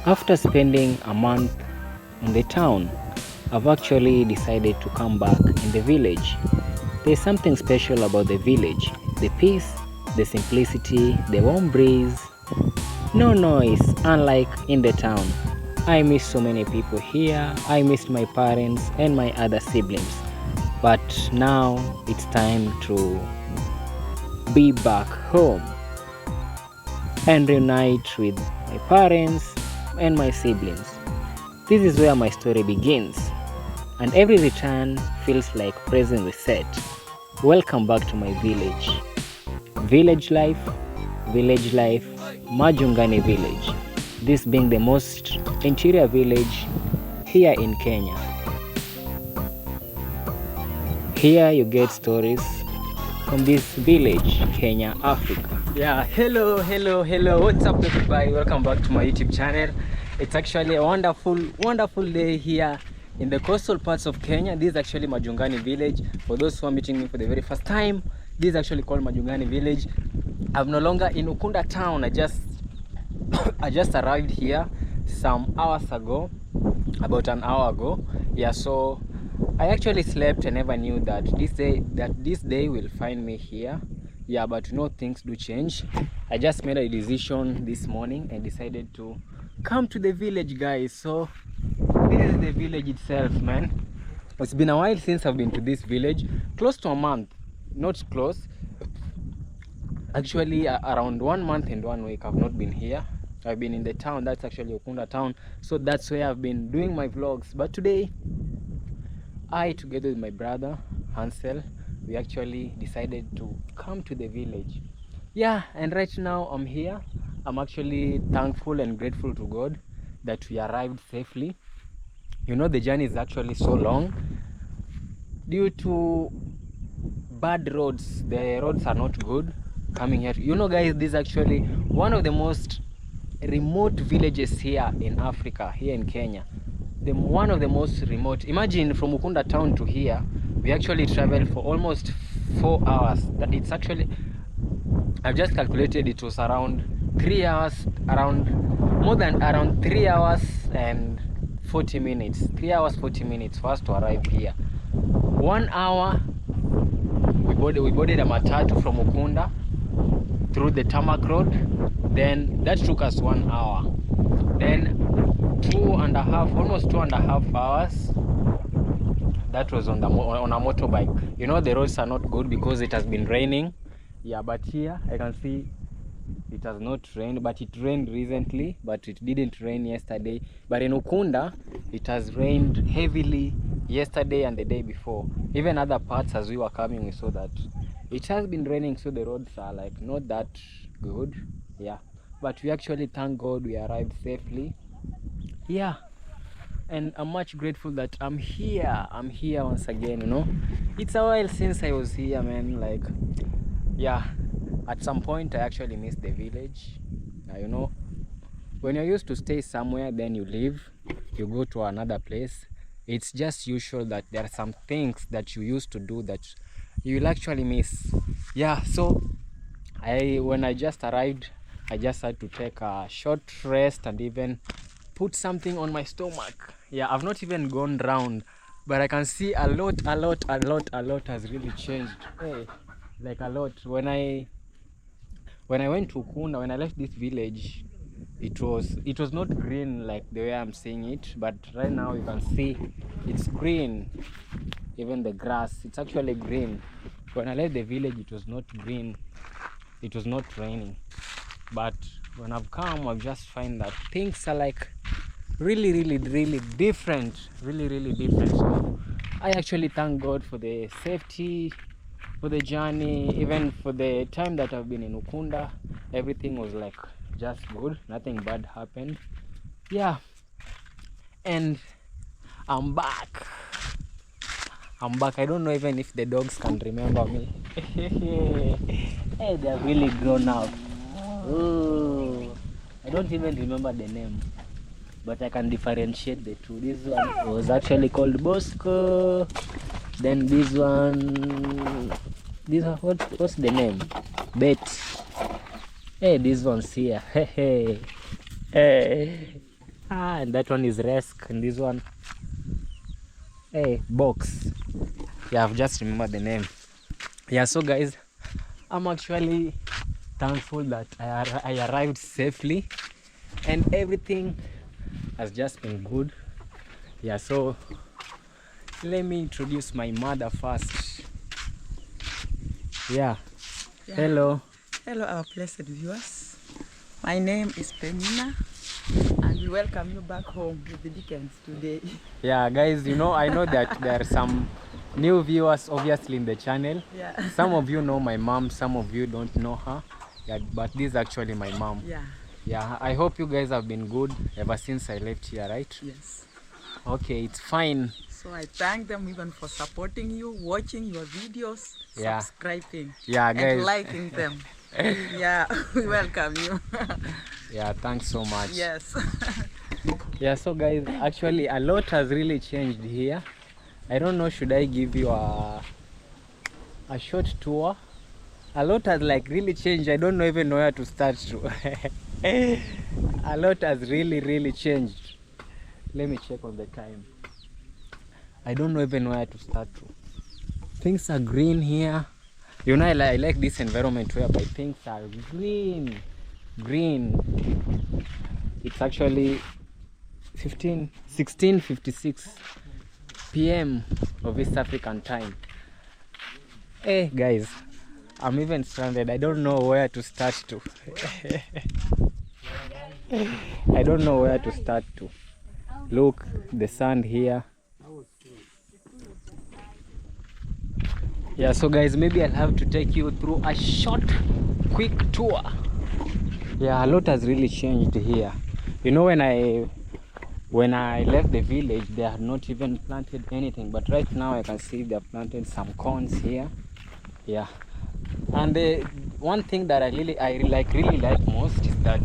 After spending a month in the town, I've actually decided to come back in the village. There's something special about the village: the peace, the simplicity, the warm breeze, no noise, unlike in the town. I miss so many people here. I missed my parents and my other siblings. But now it's time to be back home and reunite with my parents and my siblings. This is where my story begins, and every return feels like pressing reset. Welcome back to my village. Village life, Majungani village. This being the most interior village here in Kenya. Here you get stories from this village, Kenya, Africa. Yeah, hello. What's up, everybody? Welcome back to my YouTube channel. It's actually a wonderful day here in the coastal parts of Kenya. This is actually Majungani village. For those who are meeting me for the very first time, this is actually called Majungani village. I'm no longer in Ukunda town. I just arrived here some hours ago, about an hour ago. Yeah, so I actually slept and never knew that this day will find me here. Yeah, but things do change. I just made a decision this morning and decided to come to the village, guys. So this is the village itself, man. It's been a while since I've been to this village, close to a month. Not close, actually around 1 month and 1 week I've not been here. I've been in the town. That's actually Ukunda town, so that's where I've been doing my vlogs. But today, I, together with my brother Hansel, we actually decided to come to the village. Yeah, and right now I'm here. I'm actually thankful and grateful to God that we arrived safely. The journey is actually so long due to bad roads. The roads are not good coming here. Guys, this is actually one of the most remote villages here in Africa, here in Kenya. One of the most remote. Imagine from Ukunda town to here, we actually traveled for almost 4 hours. That it's actually, I've just calculated, it was around 3 hours, around 3 hours and 40 minutes. 3 hours 40 minutes for us to arrive here. 1 hour we boarded a matatu from Ukunda through the tarmac road. Then that took us 1 hour. Then almost 2.5 hours, that was on a motorbike. The roads are not good because it has been raining. Yeah, but here I can see it has not rained, but it rained recently, but it didn't rain yesterday. But in Ukunda, it has rained heavily yesterday and the day before. Even other parts, as we were coming, we saw that it has been raining, so the roads are like not that good. Yeah, but we actually thank God we arrived safely. Yeah, and I'm much grateful that I'm here once again. It's a while since I was here, man. Like, yeah, at some point I actually missed the village. When you're used to stay somewhere, then you leave, you go to another place, it's just usual that there are some things that you used to do that you will actually miss. Yeah, so when I just arrived, I just had to take a short rest and even put something on my stomach. Yeah, I've not even gone round, but I can see a lot has really changed. Hey, like a lot. When I went to Ukunda, when I left this village, it was not green like the way I'm seeing it, but right now you can see it's green. Even the grass, it's actually green. When I left the village, it was not green, it was not raining. But when I've come, I've just find that things are like really different, really different. So I actually thank God for the safety, for the journey, even for the time that I've been in Ukunda. Everything was like just good, nothing bad happened. Yeah, and I'm back. I don't know even if the dogs can remember me. Hey, they're really grown up. Oh, I don't even remember the name, but I can differentiate the two. This one was actually called Bosco. Then this one, what's the name? Bet. Hey, this one's here. Hey. And that one is Resk, and this one, hey, Box. Yeah, I've just remembered the name. Yeah, so guys, I'm actually thankful that I arrived safely and everything has just been good. Yeah, so let me introduce my mother first. Yeah. Hello. Hello, our blessed viewers. My name is Penina, and we welcome you back home with the Dickens today. Yeah, guys, you know, I know that there are some new viewers obviously in the channel. Yeah. Some of you know my mom, some of you don't know her. Yeah, but this is actually my mom. Yeah. Yeah, I hope you guys have been good ever since I left here, right? Yes. Okay, it's fine. So I thank them even for supporting you, watching your videos, Yeah. subscribing, Yeah, guys. and liking them. Yeah, we welcome you. Yeah, thanks so much. Yes. Yeah, so guys, actually a lot has really changed here. I don't know, should I give you a short tour? A lot has like really changed. I don't know even know where to start to. A lot has really changed. Let me check on the time. I don't know even where to start to. Things are green here. You know, I like this environment whereby things are green. It's actually 16:56 p.m. of East African time. Hey guys, I'm even stranded. I don't know where to start to. I don't know where to start to. Look, the sand here. Yeah, so guys, maybe I'll have to take you through a short, quick tour. Yeah, a lot has really changed here. You know, when I left the village, they had not even planted anything, but right now I can see they have planted some corns here. Yeah, and one thing that I really like most is that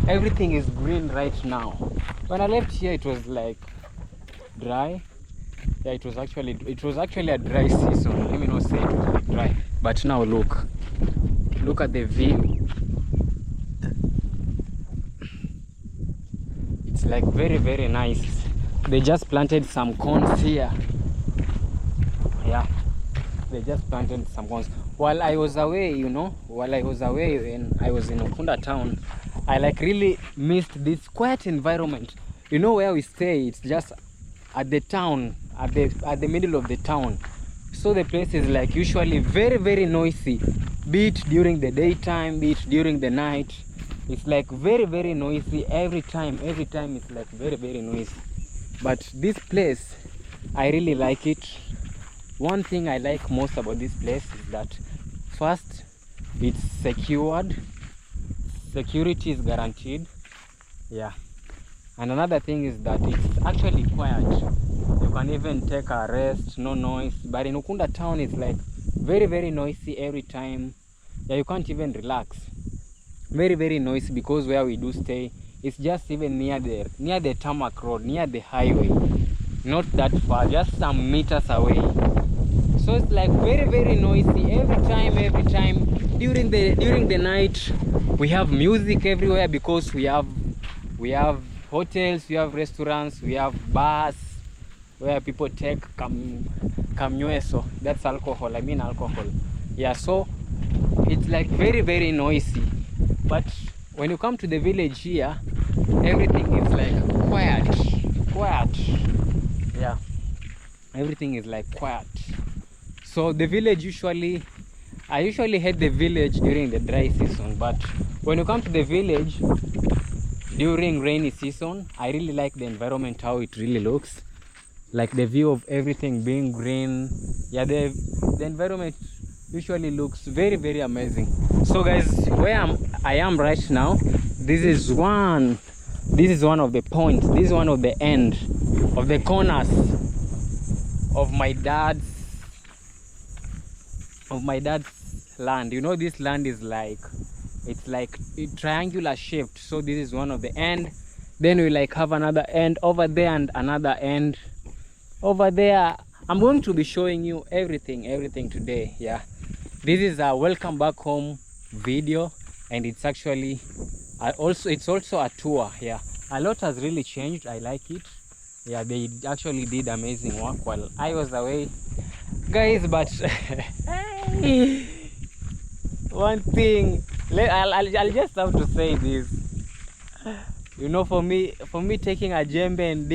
everything is green right now. When I left here, it was like dry. Yeah, it was actually a dry season. Let me not say it was like dry, but now look at the view. It's like very nice. They just planted some corns here. Yeah, they just planted some corns. While I was away, when I was in Ukunda town, I like really missed this quiet environment. You know where we stay, it's just at the town, at the middle of the town. So the place is like usually very noisy, be it during the daytime, be it during the night. It's like very noisy every time it's like very noisy. But this place, I really like it. One thing I like most about this place is that first, it's secured. Security is guaranteed. Yeah. And another thing is that it's actually quiet. You can even take a rest, no noise. But in Ukunda town, it's like very noisy every time. Yeah, you can't even relax. Very noisy, because where we do stay, it's just even near the tarmac road, near the highway. Not that far, just some meters away. So it's like very noisy every time. During the night, we have music everywhere, because we have hotels, we have restaurants, we have bars where people take kamnyweso. That's alcohol. I mean alcohol. Yeah, so it's like very noisy. But when you come to the village here, everything is like quiet. Yeah, everything is like quiet. So the village I usually hate the village during the dry season, but when you come to the village during rainy season, I really like the environment, how it really looks, like the view of everything being green. Yeah, the environment usually looks very amazing. So guys, where I am right now, this is one of the points, this is one of the end of the corners of my dad's land. You know, this land is like, it's like triangular shaped. So this is one of the end, then we like have another end over there and another end over there. I'm going to be showing you everything today. Yeah, this is a welcome back home video, and it's actually it's also a tour. Yeah, A lot has really changed. I like it. Yeah, they actually did amazing work while I was away, guys. But one thing, I'll just have to say this. You know, for me taking a djembe and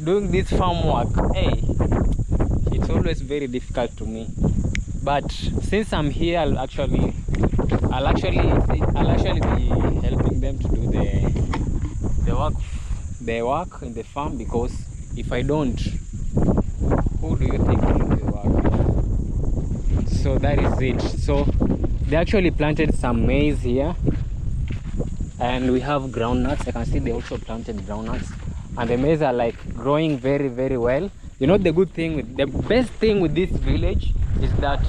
doing this farm work, hey, it's always very difficult to me. But since I'm here, I'll actually be helping them to do the work in the farm, because if I don't, who do you think will do the work? So that is it. So they actually planted some maize here, and we have groundnuts. I can see they also planted groundnuts, and the maize are like growing very, very well. You know, the best thing with this village is that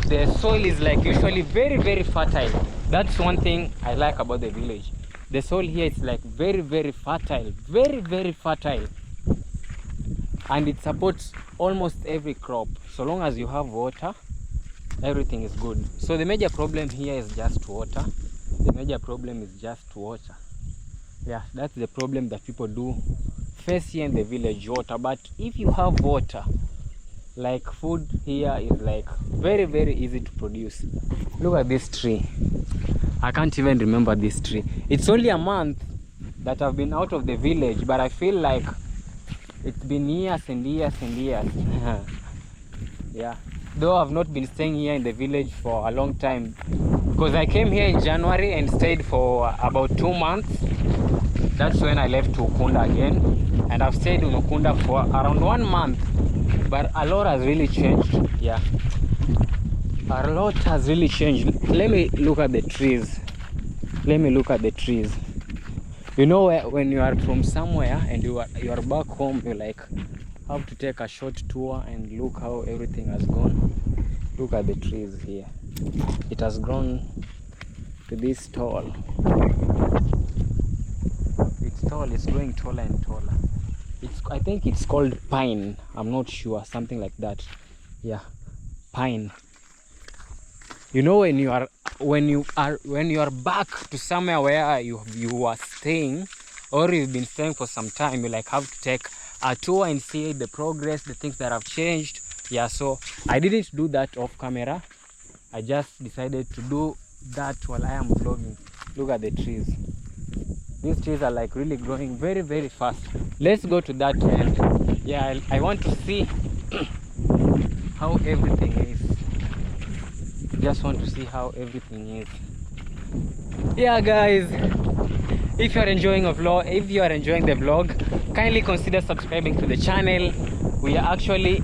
the soil is like usually very, very fertile. That's one thing I like about the village. The soil here is like very, very fertile, very, very fertile, and it supports almost every crop. So long as you have water, everything is good. So the major problem here is just water. The major problem is just water. Yeah, that's the problem that people do face here in the village, water. But if you have water, like food here is like very, very easy to produce. Look at this tree. I can't even remember this tree. It's only a month that I've been out of the village, but I feel like it's been years and years and years. Yeah, though I've not been staying here in the village for a long time, because I came here in January and stayed for about 2 months. That's when I left to Ukunda again, and I've stayed in Ukunda for around 1 month. But a lot has really changed. Yeah, a lot has really changed. Let me look at the trees. You know, when you are from somewhere and you are back home, you like have to take a short tour and look how everything has gone. Look at the trees here. It has grown to this tall. It's tall. It's growing taller and taller. I think it's called pine. I'm not sure, something like that. Yeah, pine. You know, when you are back to somewhere where you are staying, or you've been staying for some time, you like have to take a tour and see the progress, the things that have changed. Yeah, so I didn't do that off camera. I just decided to do that while I am vlogging. Look at the trees. These trees are like really growing very, very fast. Let's go to that end. Yeah, I want to see how everything is. Just want to see how everything is. Yeah, guys, if you are enjoying the vlog, kindly consider subscribing to the channel. We are actually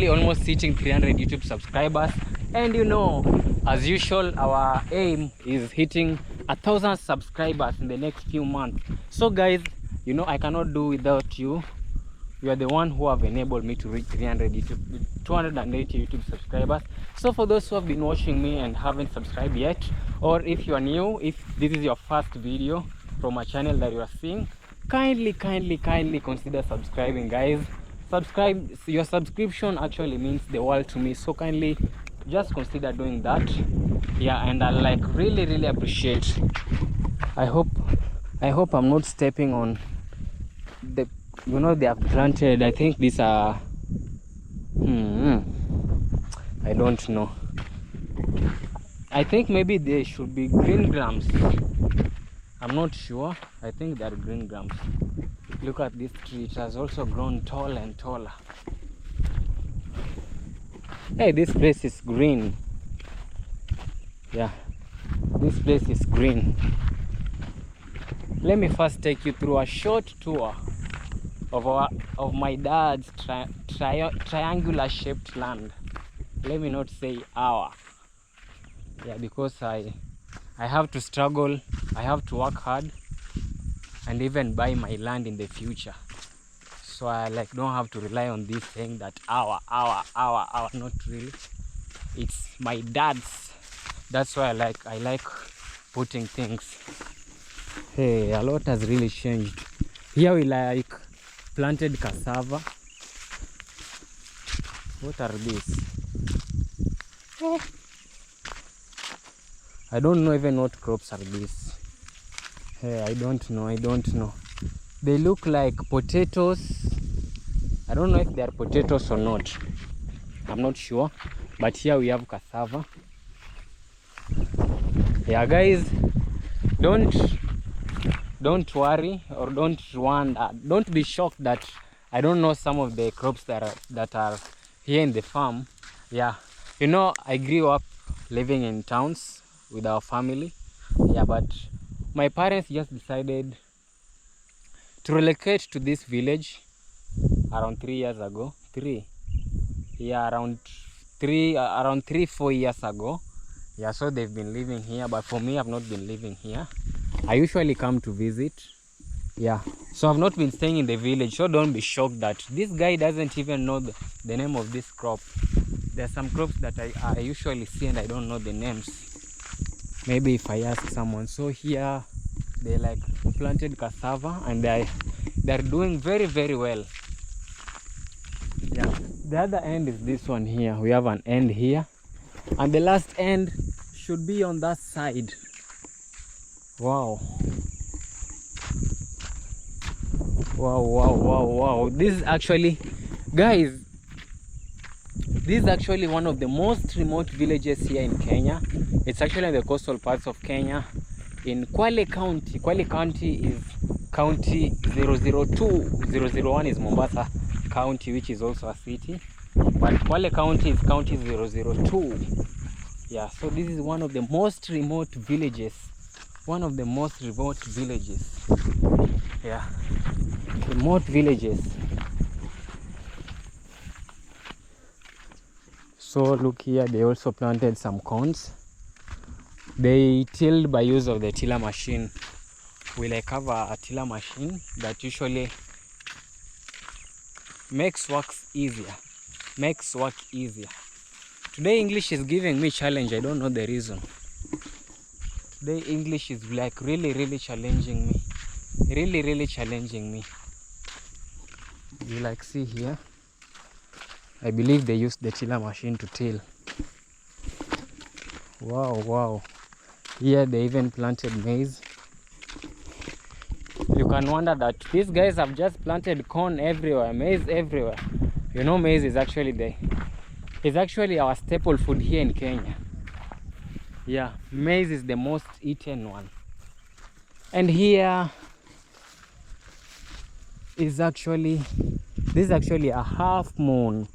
almost hitting 300 YouTube subscribers, and you know, as usual, our aim is hitting 1,000 subscribers in the next few months. So guys, you know, I cannot do without you. You are the one who have enabled me to reach 280 YouTube subscribers. So for those who have been watching me and haven't subscribed yet, or if you are new, if this is your first video from a channel that you are seeing, kindly consider subscribing, guys. Your subscription actually means the world to me, so kindly just consider doing that. Yeah, and I like really appreciate. I hope I'm not stepping on the, you know, they have planted, I think these are I don't know, I think maybe they should be green grams. I'm not sure. I think they are green grams. Look at this tree. It has also grown taller and taller. Hey, this place is green. Yeah, this place is green. Let me first take you through a short tour of my dad's triangular shaped land. Let me not say our. Yeah, because I have to struggle, I have to work hard and even buy my land in the future. So I like don't have to rely on this thing that our, not really. It's my dad's. That's why I like putting things. Hey, a lot has really changed. Here we like planted cassava. What are these? I don't know even what crops are these. Hey, I don't know. They look like potatoes. I don't know if they are potatoes or not. I'm not sure. But here we have cassava. Yeah, guys, don't worry or don't wonder. Don't be shocked that I don't know some of the crops that are here in the farm. Yeah, you know, I grew up living in towns with our family. Yeah, but my parents just decided to relocate to this village around 3 years ago. Around 4 years ago. Yeah, so they've been living here, but for me, I've not been living here. I usually come to visit. Yeah, so I've not been staying in the village, so don't be shocked that this guy doesn't even know the name of this crop. There are some crops that I usually see and I don't know the names. Maybe if I ask someone. So here they like planted cassava and they're doing very, very well. Yeah, the other end is this one here. We have an end here, and the last end should be on that side. Wow. Wow. This is actually, guys, this is actually one of the most remote villages here in Kenya. It's actually in the coastal parts of Kenya, in Kwale County. Kwale County is county 002. 001 is Mombasa County, which is also a city, but Kwale County is county 002. Yeah, so this is one of the most remote villages. Yeah, remote villages. So look here, they also planted some corns. They tilled by use of the tiller machine. We like have a tiller machine that usually makes work easier. Today English is giving me challenge. I don't know the reason. Today English is like really challenging me. Really challenging me. You like see here, I believe they used the tiller machine to till. Wow. Here they even planted maize. You can wonder that these guys have just planted corn everywhere, maize everywhere. You know, maize is actually our staple food here in Kenya. Yeah, maize is the most eaten one. And here is this is actually a half moon.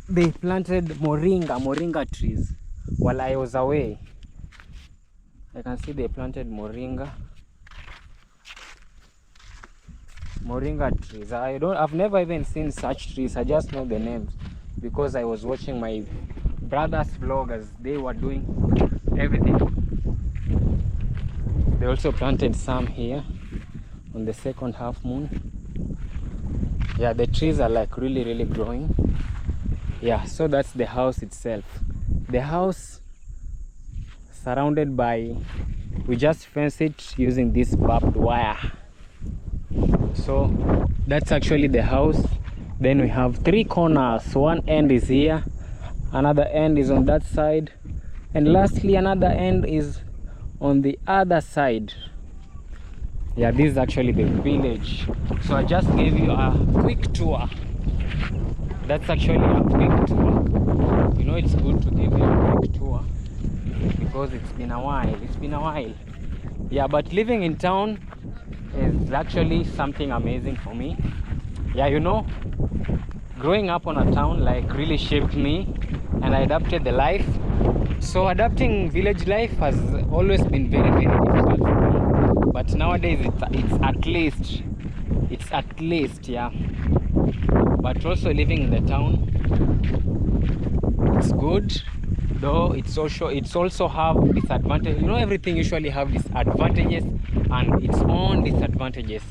They planted moringa trees while I was away. I can see they planted moringa trees. I've never even seen such trees. I just know the names because I was watching my brother's vlog as they were doing everything. They also planted some here on the second half moon. Yeah, the trees are like really growing. Yeah, so that's the house itself. The house surrounded by, we just fence it using this barbed wire. So that's actually the house. Then we have 3 corners. One end is here, another end is on that side, and lastly another end is on the other side. Yeah, this is actually the village. So I just gave you a quick tour. That's actually a quick tour. You know, it's good to give you a quick tour because it's been a while. Yeah, but living in town is actually something amazing for me. Yeah, you know, growing up on a town like really shaped me and I adapted the life. So adapting village life has always been very difficult for me. But nowadays it's at least, yeah. But also living in the town, it's good, though it's also have disadvantages. You know, everything usually have disadvantages and its own disadvantages.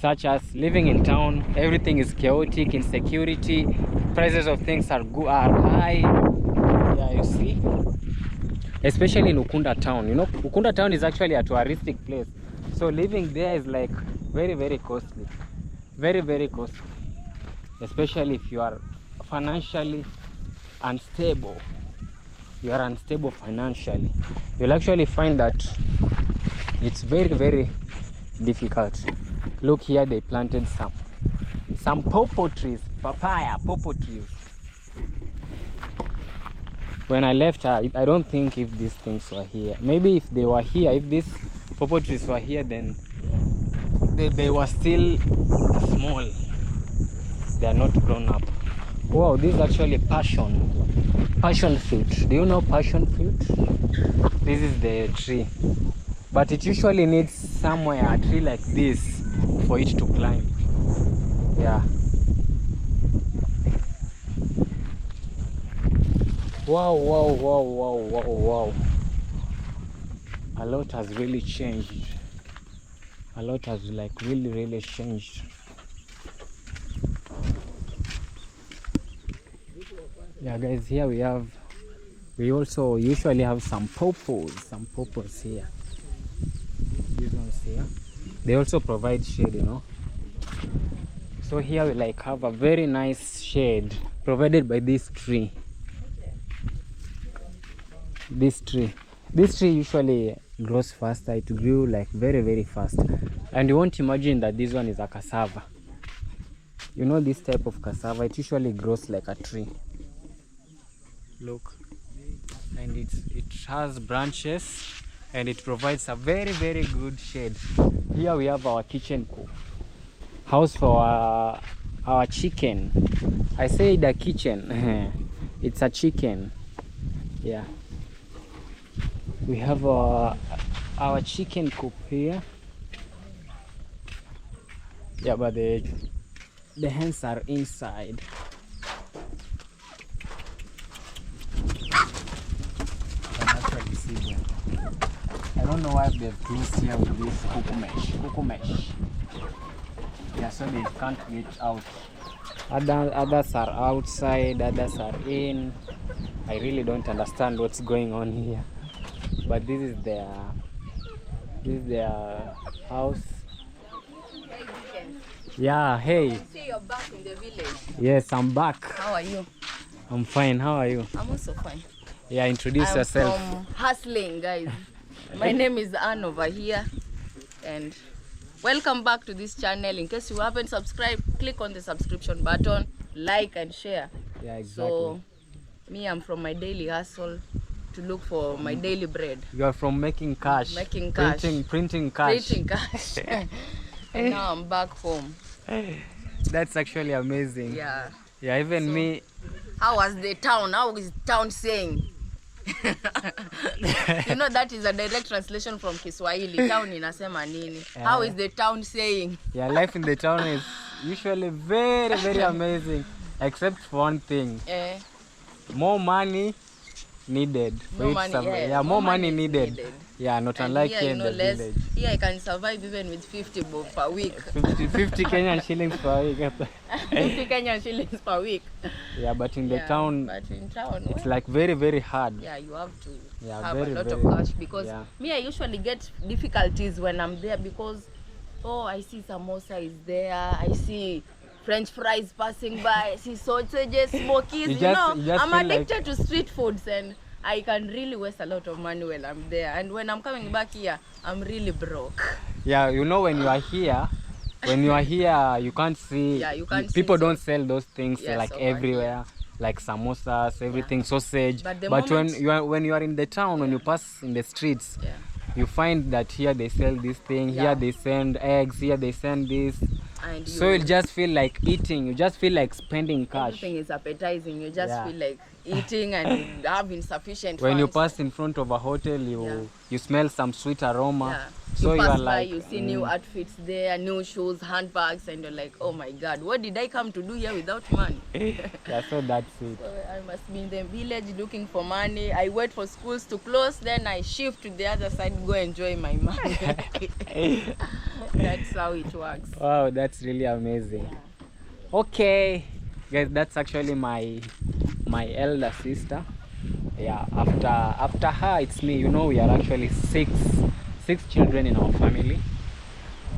Such as living in town, everything is chaotic, insecurity, prices of things are high. Yeah, you see, especially in Ukunda town. You know, Ukunda town is actually a touristic place, so living there is like very costly, very costly, especially if you are financially unstable. you are unstable financially, you'll actually find that it's very, very difficult. Look here, they planted some pawpaw trees, papaya pawpaw trees. When I left, I don't think if these things were here. Maybe if they were here, if these pawpaw trees were here, then they were still small. They are not grown up. Wow, this is actually passion fruit. Do you know passion fruit? This is the tree, but it usually needs somewhere a tree like this for it to climb. Yeah. Wow, wow, wow, wow, wow, wow. A lot has really changed. A lot has like really changed. Yeah guys, here we also usually have some pawpaws here. These ones here, they also provide shade, you know. So here we like have a very nice shade provided by this tree. This tree usually grows faster. It grew like very fast, and you won't imagine that this one is a cassava. You know, this type of cassava, it usually grows like a tree. Look, and it has branches and it provides a very good shade. Here we have our kitchen coop, house for our chicken. I say the kitchen it's a chicken. Yeah, we have our chicken coop here. Yeah, but the hens are inside. I don't know why they've closed here with this cuckoo mesh. Yeah, so they can't get out. Others are outside, others are in. I really don't understand what's going on here. But this is their house. Yeah, hey. I see you're back in the village. Yes, I'm back. How are you? I'm fine. How are you? I'm also fine. Yeah, introduce yourself. I'm from Hustling, guys. My name is Anne over here, and welcome back to this channel. In case you haven't subscribed, click on the subscription button, like and share. Yeah, exactly. So me, I'm from my daily hustle to look for my daily bread. You are from making cash. Making cash. Printing cash. Printing cash. And now I'm back home. That's actually amazing. Yeah. Yeah, even So, me. How was the town? How is town saying? You know, that is a direct translation from Kiswahili. Town inasema nini? How is the town saying? Yeah, life in the town is usually very amazing, except for one thing. More money needed. More money, more money needed. needed. Yeah, not And unlike here, here you in know, the less. village. Here I can survive even with 50 bob per week. 50 Kenyan shillings per week. 50 Kenyan shillings per week. Yeah, but in the town, but in town, it's well, like very hard. yeah, you have to Yeah, have very, a lot very, of cash, because yeah. me, I usually get difficulties when I'm there, because I see samosa is there, I see French fries passing by, I see sausages, smokies. I'm addicted to street foods, and I can really waste a lot of money when I'm there. And when I'm coming back here, I'm really broke. Yeah, you know, when you are here, you can't see. Yeah, you can't people see, don't sell those things like over everywhere, like samosas, everything, sausage. But when you are in the town, when you pass in the streets, you find that here they sell this thing, here they send eggs, here they send this. And So you just feel like eating, you just feel like spending cash. Everything is appetizing. You just feel like eating and having sufficient When funds. you pass in front of a hotel, you smell some sweet aroma. Yeah. So you you pass are by, like, you see new outfits there, new shoes, handbags, and you're like, oh my God, what did I come to do here without money? yeah, so that's it. So I must be in the village looking for money. I wait for schools to close, then I shift to the other side, go enjoy my money. That's how it works. Wow, that's really amazing. Okay, guys, that's actually my elder sister. Yeah, after her, it's me. You know, we are actually six children in our family.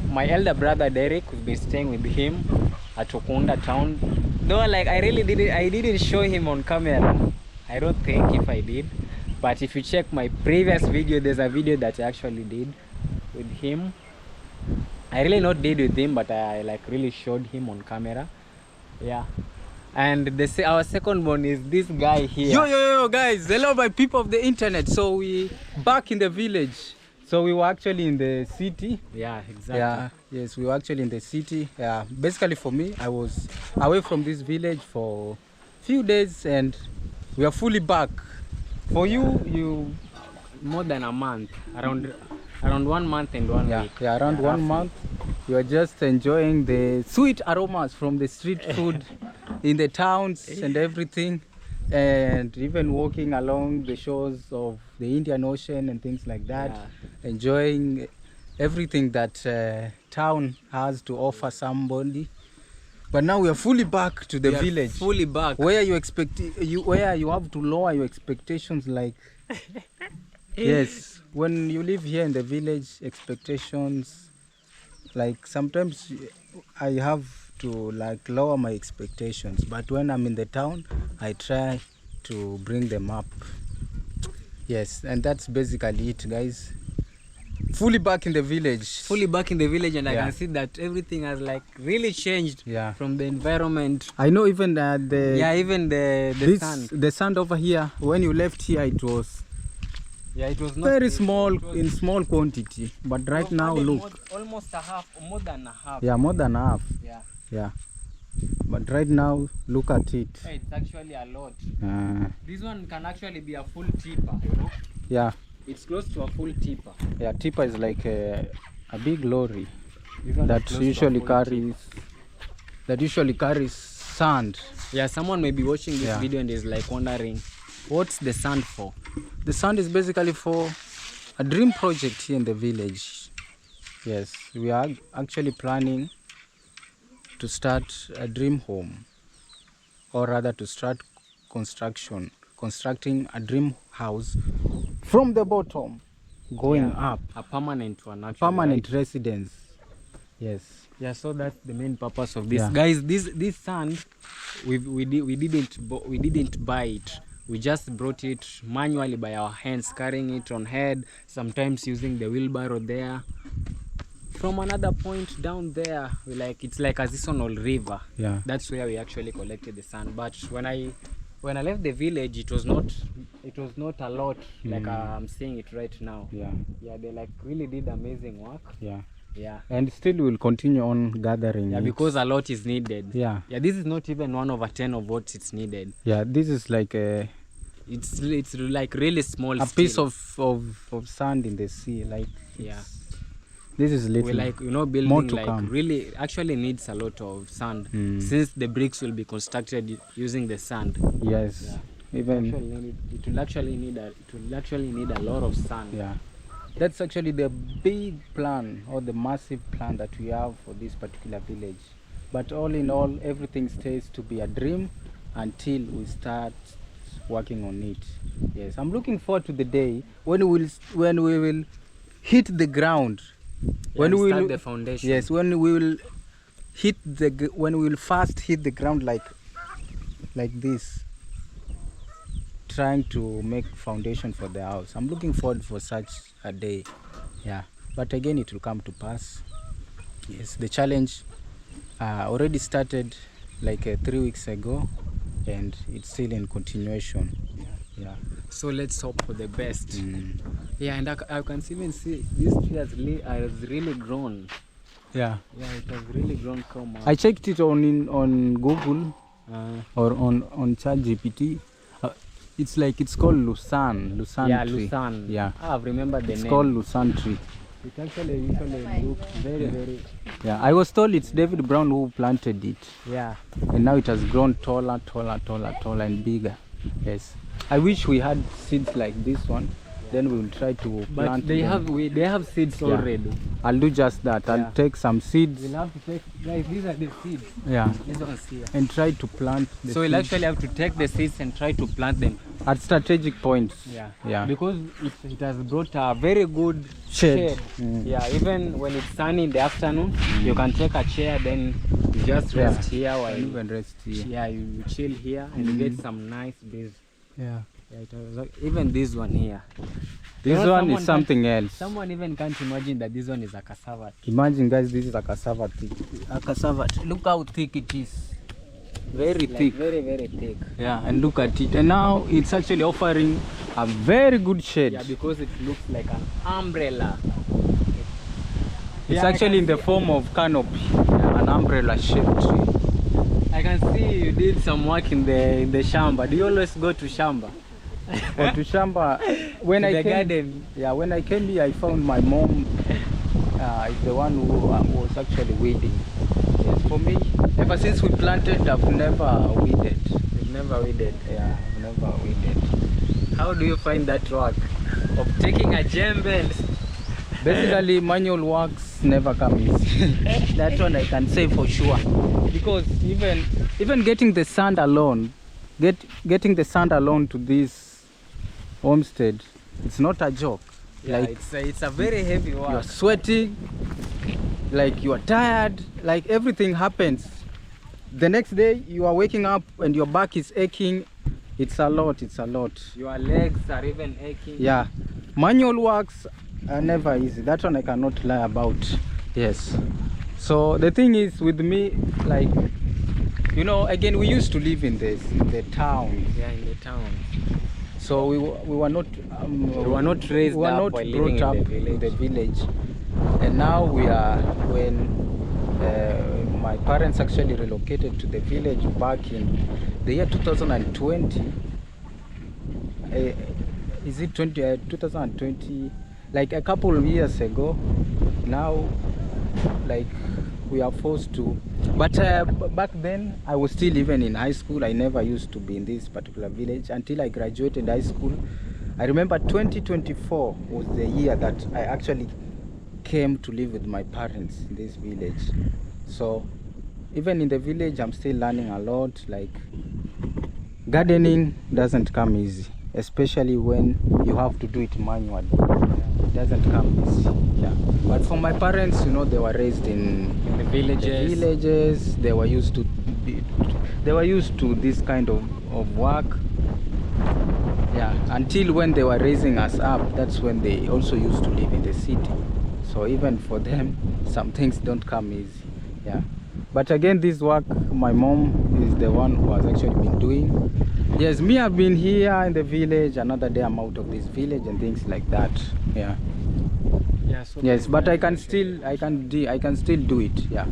My elder brother Derick, who's been staying with him at Okunda town. Though, like, I didn't show him on camera. I don't think if I did. But if you check my previous video, there's a video that I actually did with him. I really not did with him, but I like really showed him on camera. Yeah. And our second one is this guy here. Yo, guys, hello my people of the internet. So we back in the village. So we were actually in the city. Yeah, exactly. Yeah, yes, we were actually in the city. Yeah, basically for me, I was away from this village for a few days and we are fully back. For you more than a month, around 1 month and 1 week. Yeah, around 1 month. You are just enjoying the sweet aromas from the street food in the towns and everything, and even walking along the shores of the Indian Ocean and things like that, enjoying everything that town has to offer somebody. But now we are fully back to the village. Fully back. Where you have to lower your expectations, like yes, when you live here in the village, expectations, like sometimes I have to like lower my expectations, but when I'm in the town I try to bring them up. Yes, and that's basically it, guys. Fully back in the village. And I can see that everything has like really changed from the environment. I know even the sand. The sand over here, when you left here it was not very small, in small quantity, but right now look, almost a half, more than a half. Yeah, more than half. Yeah. But right now look at it. Hey, it's actually a lot. This one can actually be a full tipper, you know. Yeah, it's close to a full tipper. Yeah, tipper is like a big lorry that usually carries sand. Yeah, someone may be watching this video and is like wondering, what's the sand for? The sand is basically for a dream project here in the village. Yes, we are actually planning to start a dream home, or rather to start constructing a dream house from the bottom, going up. A permanent one, actually. Permanent residence. Yes. Yeah, so that's the main purpose of this. Guys, this sand, we didn't buy it. We just brought it manually by our hands, carrying it on head, sometimes using the wheelbarrow there. From another point down there, it's like a seasonal river. Yeah. That's where we actually collected the sand. But when I left the village, it was not a lot like I'm seeing it right now. Yeah. Yeah, they like really did amazing work. Yeah. Yeah. And still we'll continue on gathering. Yeah, because a lot is needed. Yeah. Yeah, this is not even 1/10 of what it's needed. Yeah, this is like it's like really small. A piece of sand in the sea, like this is little. We building more to like come. Really actually needs a lot of sand since the bricks will be constructed using the sand. Yes. Yeah. It will actually need a lot of sand. Yeah. That's actually the big plan, or the massive plan that we have for this particular village. But all in all, everything stays to be a dream until we start working on it. Yes, I'm looking forward to the day when we will hit the ground. When we will start the foundation. Yes, when we will first hit the ground like this, trying to make foundation for the house. I'm looking forward for such a day. Yeah, but again it will come to pass. Yes, the challenge already started like 3 weeks ago, and it's still in continuation. Yeah. So let's hope for the best. Yeah, and I can even see this tree has really grown. Yeah. Yeah, it has really grown so much. I checked it on Google or on ChatGPT. It's called Lucerne tree. Lucerne. Yeah. I've remembered the name. It's called Lucerne tree. It actually usually looks very. Yeah, I was told it's David Brown who planted it. Yeah. And now it has grown taller and bigger. Yes. I wish we had seeds like this one. Then we will try to plant. But they have seeds already. I'll do just that. I'll take some seeds. We'll have to take, guys, these are the seeds. Yeah. These ones here. And try to plant the So we'll actually have to take the seeds and try to plant them at strategic points. Yeah. Because it has brought a very good shade. Yeah, even when it's sunny in the afternoon, you can take a chair, then you just rest here while even rest here. Yeah, you chill here and you get some nice breeze. Yeah. Yeah, it was, even this one here. This You know, one someone is something else. Someone even can't imagine that this one is a cassava. Imagine, guys, this is a cassava thick. A cassava. Look how thick it is. Very thick. Very, very thick. Yeah, and look at it. And now it's actually offering a very good shade. Yeah, because it looks like an umbrella. It's Yeah, actually in the form of canopy, an umbrella shaped tree. I can see you did some work in the shamba. Do you always go to shamba? Or to shamba. When To I the came, garden. yeah, when I came here, I found my mom is the one who was actually weeding. Yes, for me, ever since we planted, I've never weeded. You've never weeded. Yeah, I've never weeded. How do you find that work of taking a djembe and Basically, manual works never come easy. That one I can say for sure. Because even getting the sand alone, getting the sand alone to this homestead, it's not a joke. yeah, Like it's a very heavy work. you're sweating, like you are tired, like everything happens. The next day you are waking up and your back is aching. It's a lot. Your legs are even aching. Yeah, manual works are never easy. That one I cannot lie about. Yes. So the thing is with me, like, you know, again, we used to live in the town. Yeah, in the town. So we were not raised we were up not while living brought up in the in the village. And now we are, when my parents actually relocated to the village back in the year 2020. Is it 2020? Like a couple of years ago. Now, like, we are forced to. But back then, I was still even in high school. I never used to be in this particular village until I graduated high school. I remember 2024 was the year that I actually came to live with my parents in this village. So even in the village, I'm still learning a lot. Like, gardening doesn't come easy, especially when you have to do it manually. It doesn't come easy. Yeah. But for my parents, you know, they were raised in the villages. They were used to this kind of work. Yeah. Until when they were raising us up, that's when they also used to live in the city. So even for them, some things don't come easy. Yeah. But again, this work, my mom is the one who has actually been doing. Yes, me, I've been here in the village. Another day I'm out of this village and things like that. Yeah. Yeah. So Yes, but I can still do it. Yeah,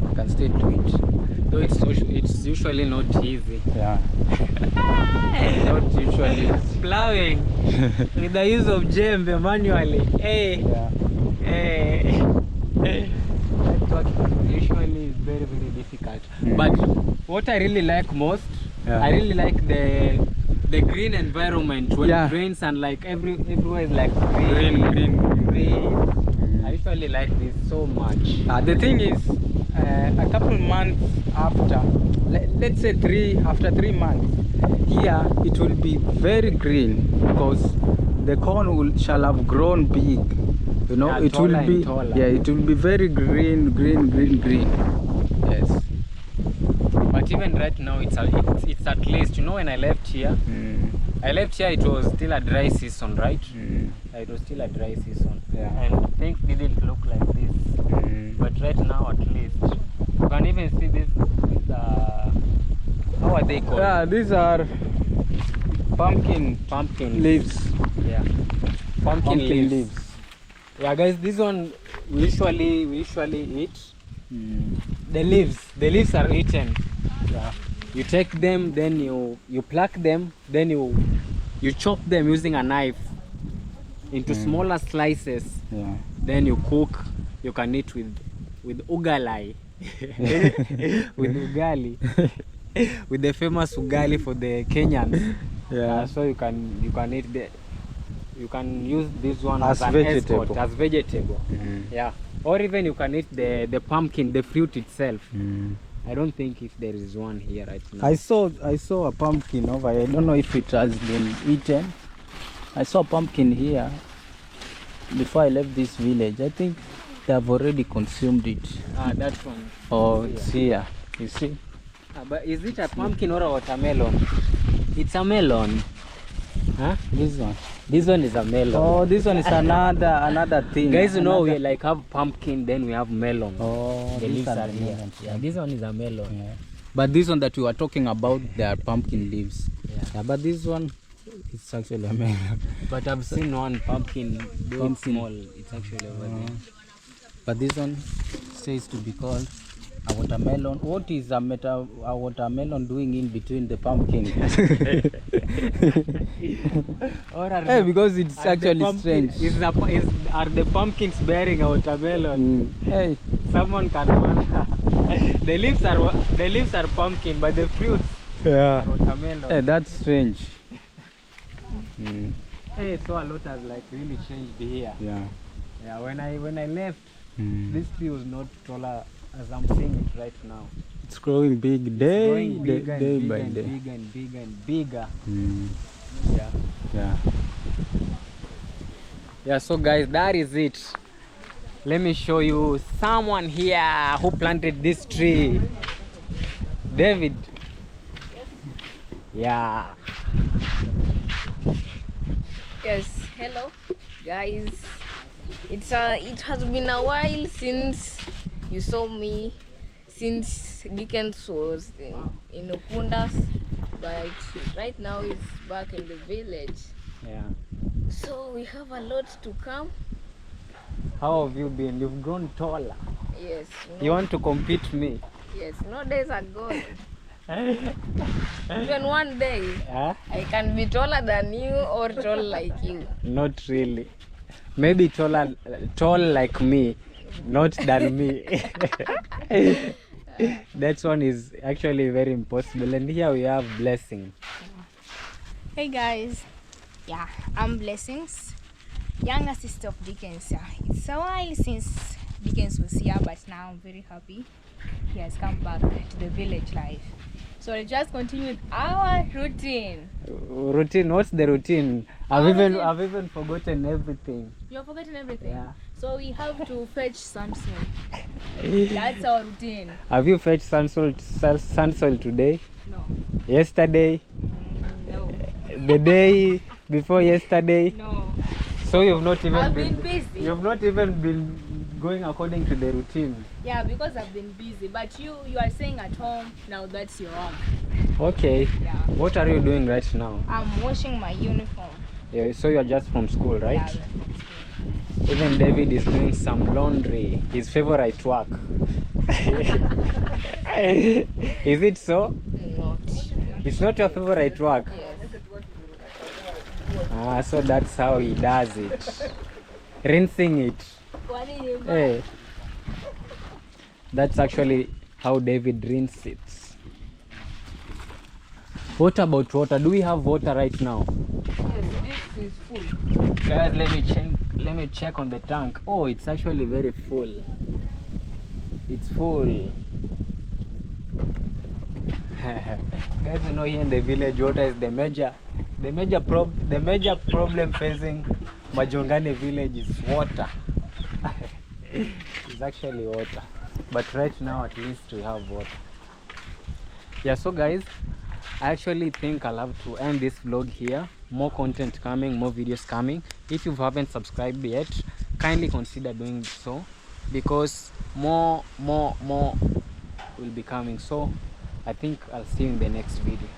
I can still do it. Though it's usually not easy. Yeah. Not usually. Plowing with the use of djembe manually. Hey. Yeah. Hey. That work usually is very, very difficult. But what I really like most, I really like the green environment when it rains and like everywhere is like green. I usually like this so much. The thing is, a couple months after, let's say after 3 months, here it will be very green because the corn shall have grown big. You know, Yeah, it will be taller. yeah, it will be very green. Yes. But even right now, it's at least, you know, when I left here, it was still a dry season, right? It was still a dry season. Yeah. And things didn't look like this. But right now, at least, you can even see this how are they called? Yeah, these are pumpkin leaves. Yeah. Pumpkin leaves. Yeah, guys, this one we usually eat. The leaves are eaten. Yeah. You take them, then you pluck them, then you chop them using a knife into smaller slices. Yeah. Then you cook. You can eat with ugali. With ugali. With the famous ugali for the Kenyans. Yeah. So you can eat you can use this one as an vegetable. escort, as vegetable. Yeah. Or even you can eat the pumpkin, the fruit itself. I don't think if there is one here right now. I saw a pumpkin over here. I don't know if it has been eaten. I saw a pumpkin here before I left this village. I think they have already consumed it. That one. Oh, it's here. You see? But is it a pumpkin or a watermelon? It's a melon. Huh? This one. This one is a melon. Oh, this one is another thing. Guys, you know we Another- like have pumpkin, then we have melon. Oh, The these leaves are are the here. melons, Yeah, this one is a melon. Yeah. But this one that we were talking about, they are pumpkin leaves. Yeah. But this one, it's actually a melon. But I've seen one pumpkin doing Pumpkin. small. It's actually over there. But this one says to be called a watermelon. What is a watermelon doing in between the pumpkin? Or are Hey, because it's are the actually pumpkin- strange. are the pumpkins bearing a watermelon? Hey, Someone can wonder. The leaves are pumpkin, but the fruits yeah. are watermelon. Hey, that's strange. Hey, so a lot has like really changed here. Yeah. Yeah, when I left, Mm. this tree was not taller as I'm seeing it right now. It's growing big It's day, growing day, bigger day and by bigger and day. bigger and bigger and bigger. Mm. Yeah. Yeah. Yeah, so guys, that is it. Let me show you someone here who planted this tree. David. Yeah. Yes, hello guys. It has been a while since you saw me, since Dickens was in Ukundas, but right now he's back in the village. Yeah. So we have a lot to come. How have you been? You've grown taller. Yes, You want to compete me? yes, no days are gone. Even one day Huh? I can be taller than you or tall like you. Not really. Maybe tall like me, not than me. That one is actually very impossible. And here we have Blessing. Hey guys, yeah, I'm Blessings, younger sister of Dickens. Yeah, it's a while since Dickens was here, but now I'm very happy he has come back to the village life. So we'll just continue with our routine. Routine? What's the routine? I've even forgotten everything. You're forgetting everything. Yeah. So we have to fetch sunsoil. That's our routine. Have you fetched sunsoil today? No, Yesterday? no, The day before yesterday? no. So you've not even I've been busy. You've not even been going according to the routine. Yeah, because I've been busy. But you are staying at home now. That's your own. Okay. Yeah. What are you doing right now? I'm washing my uniform. Yeah, so you're just from school, right? Yeah, that's good. Even David is doing some laundry, his favorite work. Is it so? Not. It's not your favorite work? Yes. Ah, so that's how he does it. Rinsing it. Hey. That's actually how David rinses it. What about water? Do we have water right now? Yes, this is full. Guys, let me check on the tank. Oh, it's actually very full. It's full. Guys, you know here in the village, water is the major problem facing Majongane village is water. It's actually water. But right now, at least we have water. Yeah, so guys, I actually think I'll have to end this vlog here. More content coming, more videos coming. If you haven't subscribed yet, kindly consider doing so, because more will be coming. So I think I'll see you in the next video.